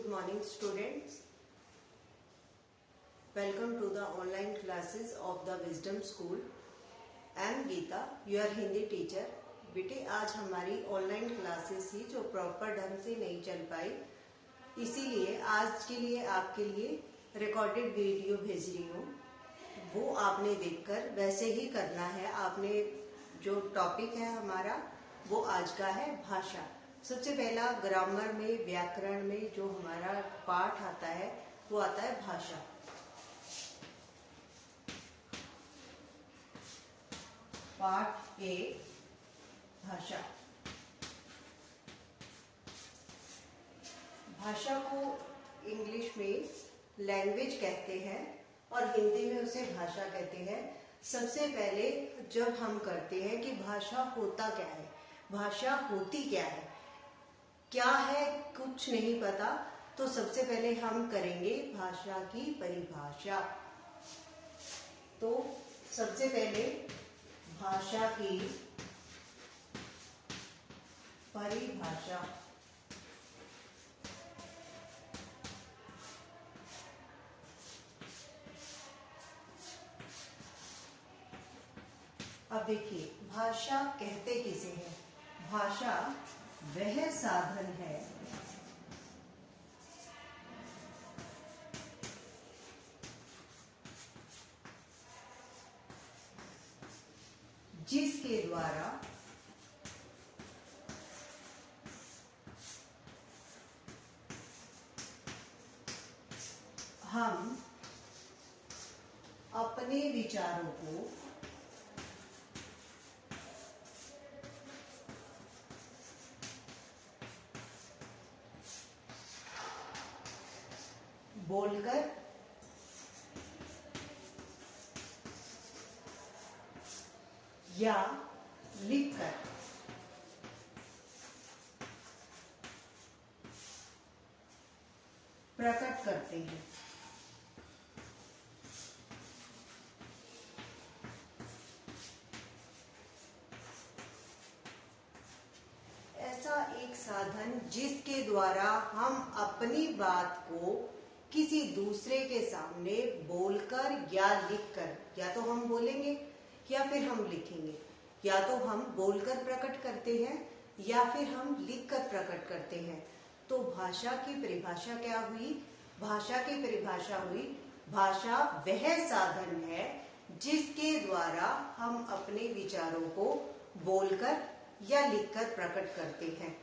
morning students. Welcome to the online classes of the Wisdom School. I am Geeta, your Hindi teacher. बेटे आज हमारी online classes ही जो proper ढंग से नहीं चल पाई, इसीलिए आज के लिए आपके लिए रिकॉर्डेड वीडियो भेज रही हूँ। वो आपने देखकर वैसे ही करना है। आपने जो टॉपिक है हमारा वो आज का है भाषा। सबसे पहला ग्रामर में, व्याकरण में जो हमारा पाठ आता है वो आता है भाषा। पाठ ए भाषा। भाषा को इंग्लिश में लैंग्वेज कहते हैं और हिंदी में उसे भाषा कहते हैं। सबसे पहले जब हम करते हैं कि भाषा होता क्या है, भाषा होती क्या है, क्या है, कुछ नहीं पता, तो सबसे पहले हम करेंगे भाषा की परिभाषा। तो सबसे पहले भाषा की परिभाषा। अब देखिए भाषा कहते किसे हैं। भाषा वह साधन है जिसके द्वारा हम अपने विचारों को बोलकर या लिखकर प्रकट करते हैं। ऐसा एक साधन जिसके द्वारा हम अपनी बात को किसी दूसरे के सामने बोलकर या लिखकर, या तो हम बोलेंगे या फिर हम लिखेंगे, या तो हम बोलकर प्रकट करते हैं या फिर हम लिखकर प्रकट करते हैं। तो भाषा की परिभाषा क्या हुई? भाषा की परिभाषा हुई, भाषा वह साधन है जिसके द्वारा हम अपने विचारों को बोलकर या लिखकर प्रकट करते हैं।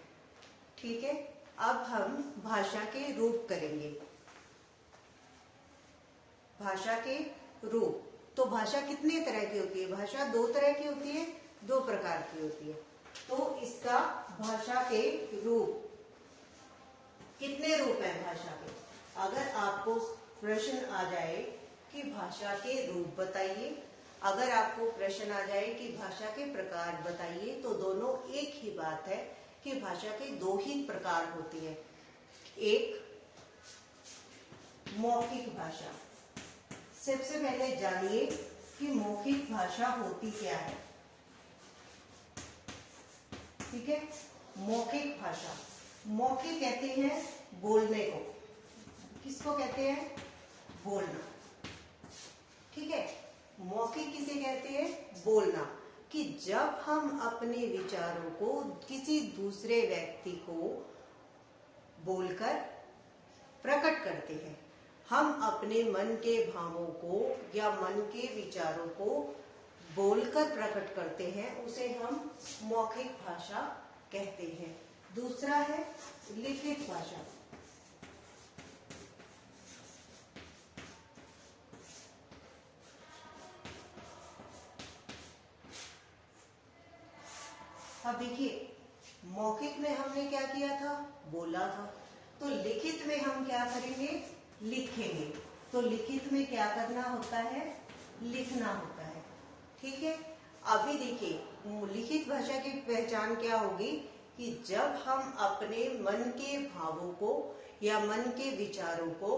ठीक है, अब हम भाषा के रूप करेंगे। भाषा के रूप, तो भाषा कितने तरह की होती है? भाषा दो तरह की होती है, दो प्रकार की होती है। तो इसका भाषा के रूप, कितने रूप हैं भाषा के? अगर आपको प्रश्न आ जाए कि भाषा के रूप बताइए, अगर आपको प्रश्न आ जाए कि भाषा के प्रकार बताइए, तो दोनों एक ही बात है कि भाषा के दो ही प्रकार होती है। एक मौखिक भाषा। सबसे पहले जानिए कि मौखिक भाषा होती क्या है। ठीक है, मौखिक भाषा, मौखिक कहते हैं बोलने को। किसको कहते हैं? बोलना। ठीक है, मौखिक किसे कहते हैं? बोलना। कि जब हम अपने विचारों को किसी दूसरे व्यक्ति को बोलकर प्रकट करते हैं, हम अपने मन के भावों को या मन के विचारों को बोलकर प्रकट करते हैं, उसे हम मौखिक भाषा कहते हैं। दूसरा है लिखित भाषा। अब देखिए, मौखिक में हमने क्या किया था? बोला था। तो लिखित में हम क्या करेंगे? लिखेंगे। तो लिखित में क्या करना होता है? लिखना होता है। ठीक है, अभी देखिए लिखित भाषा की पहचान क्या होगी कि जब हम अपने मन के भावों को या मन के विचारों को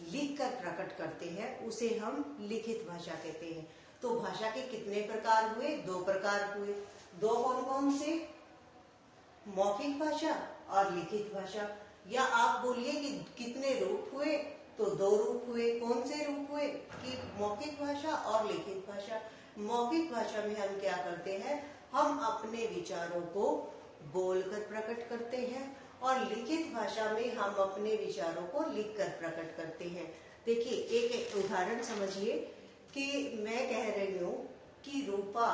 लिखकर प्रकट करते हैं, उसे हम लिखित भाषा कहते हैं। तो भाषा के कितने प्रकार हुए? दो प्रकार हुए। दो कौन कौन से? मौखिक भाषा और लिखित भाषा। या आप बोलिए कि कितने रूप हुए, तो 2 रूप हुए। कौन से रूप हुए? कि मौखिक भाषा और लिखित भाषा। मौखिक भाषा में हम क्या करते हैं, हम अपने विचारों को बोलकर प्रकट करते हैं, और लिखित भाषा में हम अपने विचारों को लिखकर प्रकट करते हैं। देखिए एक उदाहरण समझिए कि मैं कह रही हूं कि रूपा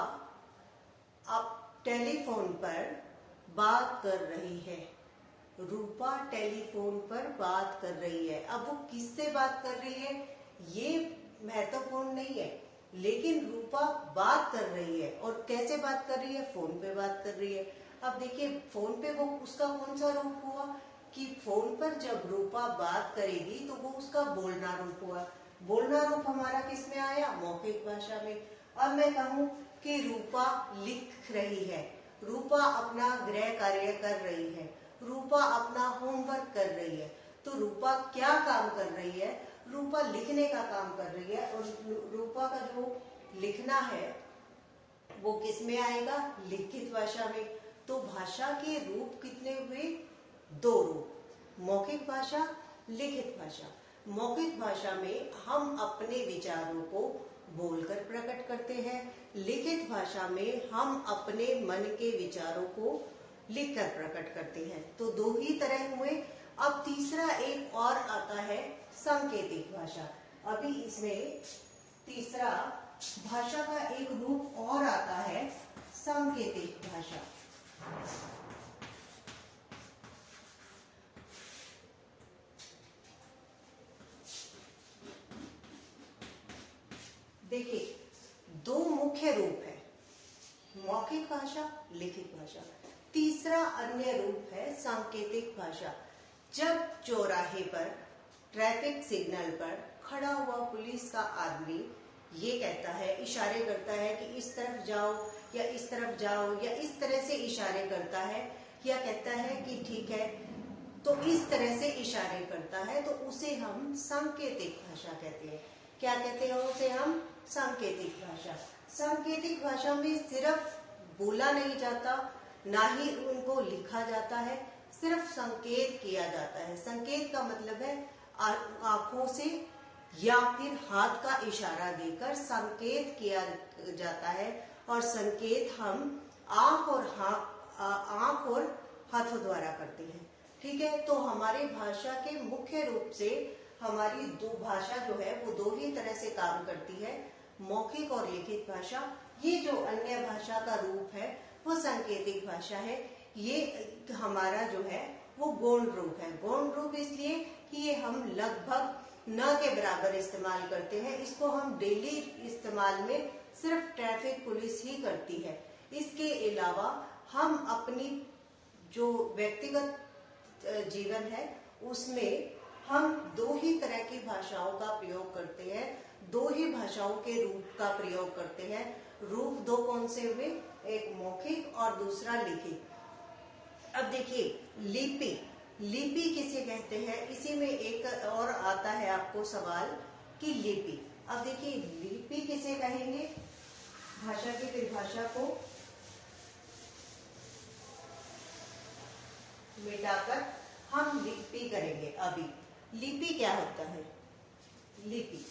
अब टेलीफोन पर बात कर रही है। रूपा टेलीफोन पर बात कर रही है। अब वो किससे बात कर रही है ये महत्वपूर्ण नहीं है, लेकिन रूपा बात कर रही है। और कैसे बात कर रही है? फोन पे बात कर रही है। अब देखिए फोन पे वो उसका कौन सा रूप हुआ कि फोन पर जब रूपा बात करेगी तो वो उसका बोलना रूप हुआ। बोलना रूप हमारा किस में आया? मौखिक भाषा में। अब मैं कहूँ कि रूपा लिख रही है, रूपा अपना गृह कार्य कर रही है, रूपा अपना होमवर्क कर रही है, तो रूपा क्या काम कर रही है? रूपा लिखने का काम कर रही है। और रूपा का जो लिखना है वो किस में आएगा? लिखित भाषा में। तो भाषा के रूप कितने हुए? 2 रूप, मौखिक भाषा, लिखित भाषा। मौखिक भाषा में हम अपने विचारों को बोलकर प्रकट करते हैं, लिखित भाषा में हम अपने मन के विचारों को लिखकर प्रकट करते हैं। तो 2 ही तरह हुए। अब तीसरा एक और आता है सांकेतिक भाषा। अभी इसमें तीसरा भाषा का एक रूप और आता है सांकेतिक भाषा। देखिए 2 मुख्य रूप है, मौखिक भाषा, लिखित भाषा। तीसरा अन्य रूप है सांकेतिक भाषा। जब चौराहे पर ट्रैफिक सिग्नल पर खड़ा हुआ पुलिस का आदमी ये कहता है, इशारे करता है कि इस तरफ जाओ या इस तरफ जाओ, या इस तरह से इशारे करता है, या कहता है कि ठीक है, तो इस तरह से इशारे करता है, तो उसे हम सांकेतिक भाषा कहते हैं। क्या कहते हैं उसे हम? सांकेतिक भाषा। सांकेतिक भाषा में सिर्फ बोला नहीं जाता, ना ही उनको लिखा जाता है, सिर्फ संकेत किया जाता है। संकेत का मतलब है आंखों से या फिर हाथ का इशारा देकर संकेत किया जाता है, और संकेत हम आंख और हाथों द्वारा करते हैं। ठीक है, तो हमारी भाषा के मुख्य रूप से हमारी 2 भाषा जो है वो 2 ही तरह से काम करती है, मौखिक और लिखित भाषा। ये जो अन्य भाषा का रूप है वो सांकेतिक भाषा है। ये हमारा जो है वो गौण रूप है। गौण रूप इसलिए कि ये हम लगभग न के बराबर इस्तेमाल करते हैं। इसको हम डेली इस्तेमाल में सिर्फ ट्रैफिक पुलिस ही करती है। इसके अलावा हम अपनी जो व्यक्तिगत जीवन है उसमें हम 2 ही तरह की भाषाओं का प्रयोग करते हैं, 2 ही भाषाओं के रूप का प्रयोग करते हैं। रूप 2 कौन से हुए? एक मौखिक और दूसरा लिखित। अब देखिए लिपि, लिपि किसे कहते हैं? इसी में एक और आता है आपको सवाल कि लिपि। अब देखिए लिपि किसे कहेंगे? भाषा की परिभाषा को मिटाकर हम लिपि करेंगे। अभी लिपि क्या होता है? लिपि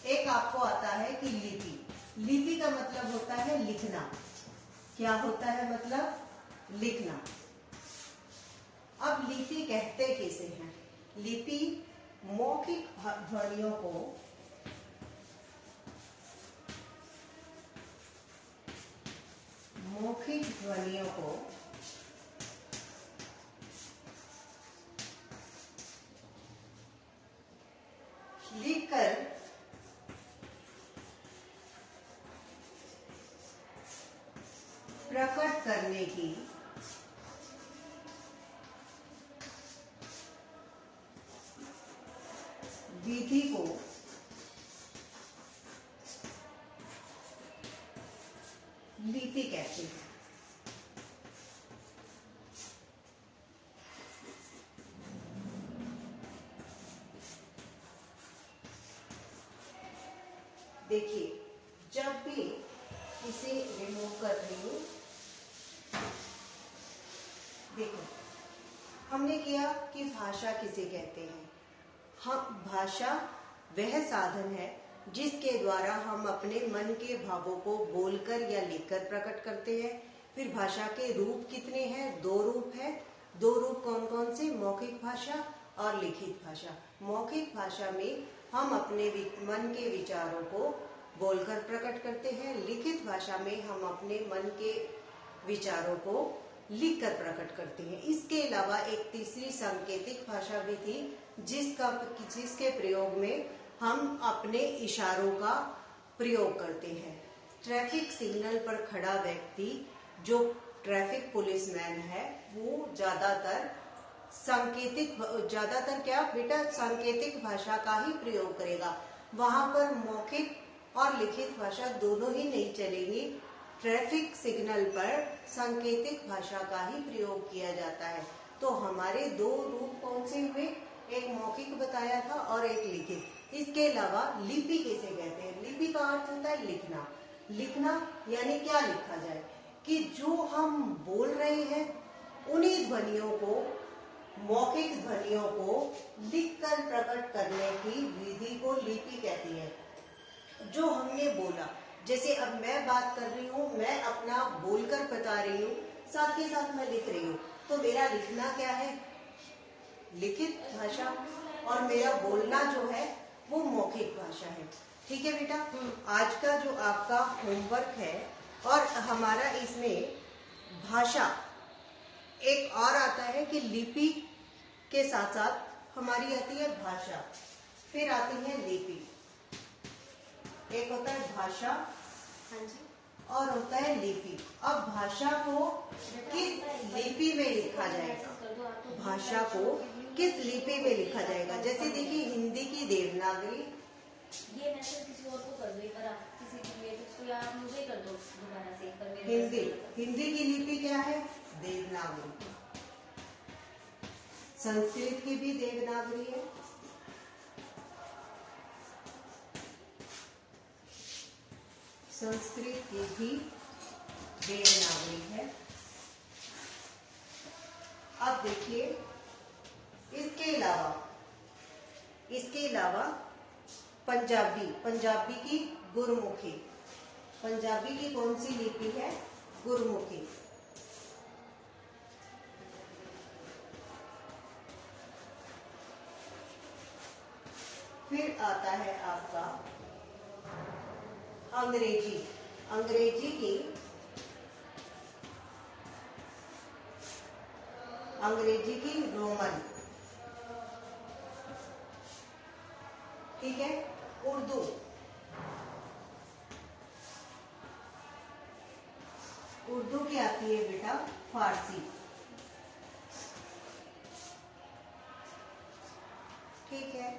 एक आपको आता है कि लिपि, लिपि का मतलब होता है लिखना। क्या होता है? मतलब लिखना। अब लिपि कहते किसे हैं? लिपि मौखिक ध्वनियों को लिखकर प्रकट करने की विधि को लिपि कहते हैं। देखिए जब भी इसे रिमूव कर रही हूं, देखो हमने किया कि भाषा किसे कहते हैं। हम भाषा वह साधन है जिसके द्वारा हम अपने मन के भावों को बोलकर या लिखकर प्रकट करते हैं। फिर भाषा के रूप कितने हैं? 2 रूप है। 2 रूप कौन कौन से? मौखिक भाषा और लिखित भाषा। मौखिक भाषा में हम अपने मन के विचारों को बोलकर प्रकट करते हैं। लिखित भाषा में हम अपने मन के विचारों को लिखकर प्रकट करते हैं। इसके अलावा एक तीसरी सांकेतिक भाषा भी थी जिसके प्रयोग में हम अपने इशारों का प्रयोग करते हैं। ट्रैफिक सिग्नल पर खड़ा व्यक्ति जो ट्रैफिक पुलिसमैन है वो ज्यादातर सांकेतिक भाषा का ही प्रयोग करेगा। वहां पर मौखिक और लिखित भाषा दोनों ही नहीं चलेंगी। ट्रैफिक सिग्नल पर सांकेतिक भाषा का ही प्रयोग किया जाता है। तो हमारे 2 रूप कौन से हुए? एक मौखिक बताया था और एक लिखित। इसके अलावा लिपि किसे कहते हैं? लिपि का अर्थ होता है लिखना। लिखना यानी क्या लिखा जाए कि जो हम बोल रहे हैं उन्हीं ध्वनियों को, मौखिक ध्वनियों को लिखकर प्रकट करने की विधि को लिपि कहती है। जो हमने बोला, जैसे अब मैं बात कर रही हूँ, मैं अपना बोलकर बता रही हूँ, साथ के साथ मैं लिख रही हूँ, तो मेरा लिखना क्या है? लिखित भाषा। और मेरा बोलना जो है वो मौखिक भाषा है। ठीक है बेटा, आज का जो आपका होमवर्क है और हमारा इसमें भाषा एक और आता है कि लिपि के साथ साथ हमारी आती है भाषा, फिर आती है लिपि। एक होता है भाषा, हाँ जी, और होता है लिपि। अब भाषा को किस लिपि में लिखा जाएगा? भाषा को किस लिपि में लिखा जाएगा? जैसे देखिए हिंदी की देवनागरी, ये मैसेज किसी और को कर दो, एक बार आप किसी रिलेटिव्स को या आप मुझे कर दो दोबारा से एक बार। हिंदी की लिपि क्या है? देवनागरी। संस्कृत की भी देवनागरी है। संस्कृत की भी देवनागरी है। अब देखिए इसके अलावा पंजाबी की गुरमुखी। पंजाबी की कौन सी लिपि है? गुरमुखी। फिर आता है आपका अंग्रेजी। अंग्रेजी की रोमन। ठीक है। उर्दू की आती है बेटा फारसी। ठीक है।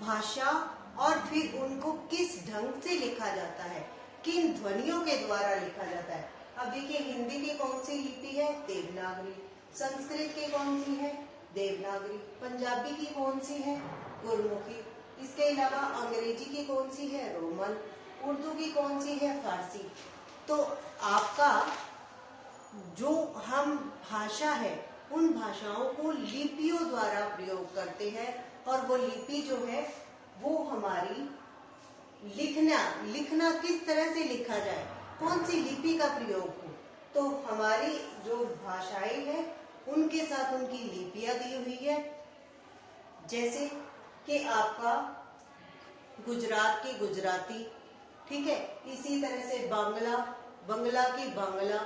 भाषा और फिर उनको किस ढंग से लिखा जाता है, किन ध्वनियों के द्वारा लिखा जाता है। अब देखिए हिंदी की कौन सी लिपि है? देवनागरी। संस्कृत की कौन सी है? देवनागरी। पंजाबी की कौन सी है? गुरमुखी। इसके अलावा अंग्रेजी की कौन सी है? रोमन। उर्दू की कौन सी है? फारसी। तो आपका जो हम भाषा है उन भाषाओं को लिपियों द्वारा प्रयोग करते हैं और वो लिपि जो है वो हमारी लिखना किस तरह से लिखा जाए, कौन सी लिपि का प्रयोग हो, तो हमारी जो भाषाएं हैं उनके साथ उनकी लिपियां दी हुई है। जैसे कि आपका गुजरात की गुजराती, ठीक है, इसी तरह से बंगला की बांग्ला।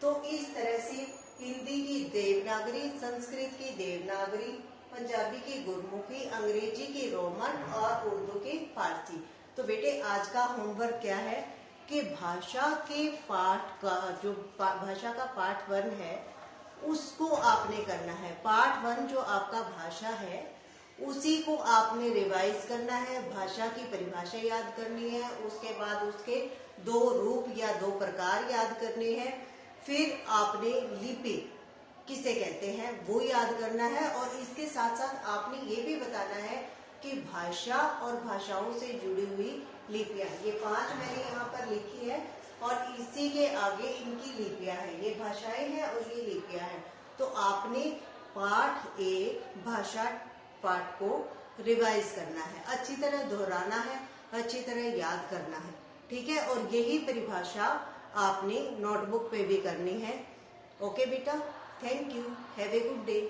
तो इस तरह से हिंदी की देवनागरी, संस्कृत की देवनागरी, पंजाबी की गुरमुखी, अंग्रेजी की रोमन और उर्दू की फारसी। तो बेटे आज का होमवर्क क्या है कि भाषा के पाठ का जो भाषा का पाठ 1 है उसको आपने करना है। पाठ 1 जो आपका भाषा है उसी को आपने रिवाइज करना है। भाषा की परिभाषा याद करनी है, उसके बाद उसके 2 रूप या 2 प्रकार याद करने हैं। फिर आपने लिपि किसे कहते हैं वो याद करना है और इसके साथ साथ आपने ये भी बताना है कि भाषा और भाषाओं से जुड़ी हुई लिपियां, ये 5 मैंने यहाँ पर लिखी है और इसी के आगे इनकी लिपियां हैं। ये भाषाएं हैं और ये लिपियां हैं। तो आपने पाठ एक भाषा पाठ को रिवाइज करना है, अच्छी तरह दोहराना है, अच्छी तरह याद करना है, ठीक है। और यही परिभाषा आपने नोटबुक पे भी करनी है। ओके बेटा, thank you, have a good day.